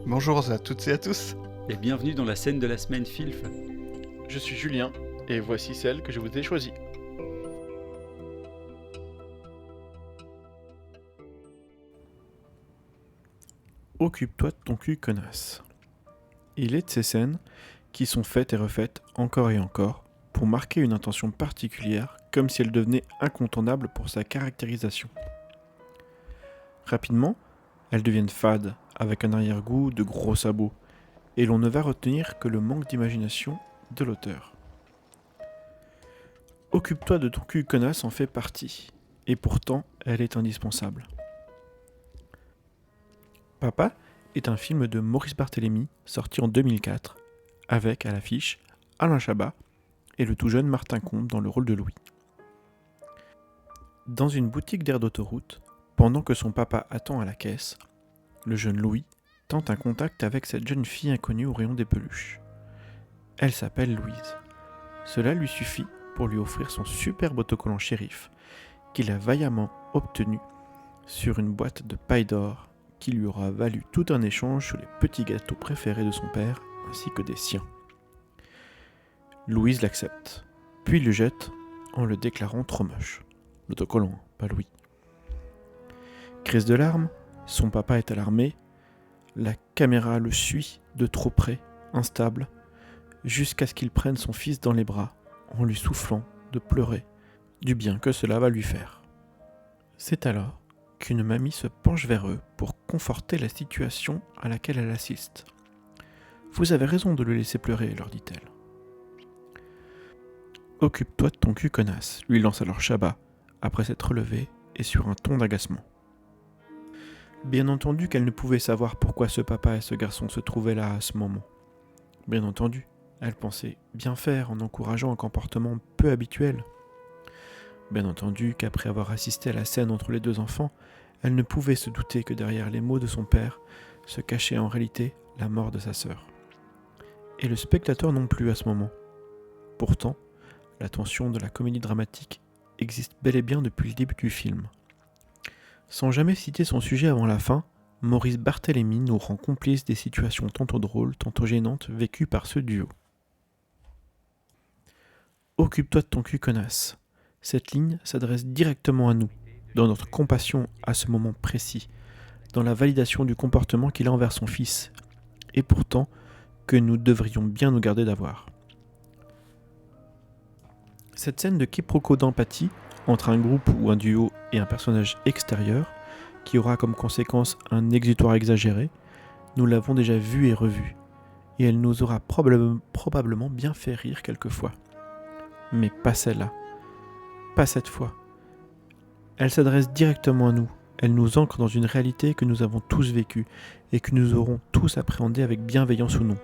Bonjour à toutes et à tous, Et bienvenue dans la scène de la semaine FILF. Je suis Julien, et voici celle que je vous ai choisie. Occupe-toi de ton cul, connasse. Il est de ces scènes qui sont faites et refaites encore et encore pour marquer une intention particulière, comme si elle devenait incontournable pour sa caractérisation. Rapidement, elles deviennent fades, avec un arrière-goût de gros sabots, et l'on ne va retenir que le manque d'imagination de l'auteur. Occupe-toi de ton cul, connasse en fait partie, et pourtant elle est indispensable. Papa est un film de Maurice Barthélémy sorti en 2004, avec à l'affiche Alain Chabat et le tout jeune Martin Combe dans le rôle de Louis. Dans une boutique d'air d'autoroute, pendant que son papa attend à la caisse, le jeune Louis tente un contact avec cette jeune fille inconnue au rayon des peluches. Elle s'appelle Louise. Cela lui suffit pour lui offrir son superbe autocollant shérif, qu'il a vaillamment obtenu sur une boîte de paille d'or qui lui aura valu tout un échange sur les petits gâteaux préférés de son père ainsi que des siens. Louise l'accepte, puis le jette en le déclarant trop moche. L'autocollant, pas Louis. Crise de larmes, son papa est alarmé, la caméra le suit de trop près, instable, jusqu'à ce qu'il prenne son fils dans les bras en lui soufflant de pleurer du bien que cela va lui faire. C'est alors qu'une mamie se penche vers eux pour conforter la situation à laquelle elle assiste. « Vous avez raison de le laisser pleurer, leur dit-elle. « Occupe-toi de ton cul, connasse, lui lance alors Chabat, après s'être relevé et sur un ton d'agacement. Bien entendu qu'elle ne pouvait savoir pourquoi ce papa et ce garçon se trouvaient là à ce moment. Bien entendu, elle pensait bien faire en encourageant un comportement peu habituel. Bien entendu qu'après avoir assisté à la scène entre les deux enfants, elle ne pouvait se douter que derrière les mots de son père se cachait en réalité la mort de sa sœur. Et le spectateur non plus à ce moment. Pourtant, la tension de la comédie dramatique existe bel et bien depuis le début du film. Sans jamais citer son sujet avant la fin, Maurice Barthélémy nous rend complices des situations tantôt drôles, tantôt gênantes vécues par ce duo. Occupe-toi de ton cul, connasse. Cette ligne s'adresse directement à nous, dans notre compassion à ce moment précis, dans la validation du comportement qu'il a envers son fils, et pourtant que nous devrions bien nous garder d'avoir. Cette scène de quiproquo d'empathie entre un groupe ou un duo et un personnage extérieur, qui aura comme conséquence un exutoire exagéré, nous l'avons déjà vue et revue, et elle nous aura probablement bien fait rire quelquefois. Mais pas celle-là. Pas cette fois. Elle s'adresse directement à nous. Elle nous ancre dans une réalité que nous avons tous vécue et que nous aurons tous appréhendée avec bienveillance ou non.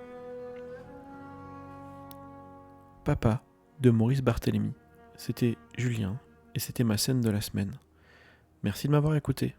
Papa, de Maurice Barthélémy. C'était Julien et c'était ma scène de la semaine. Merci de m'avoir écouté.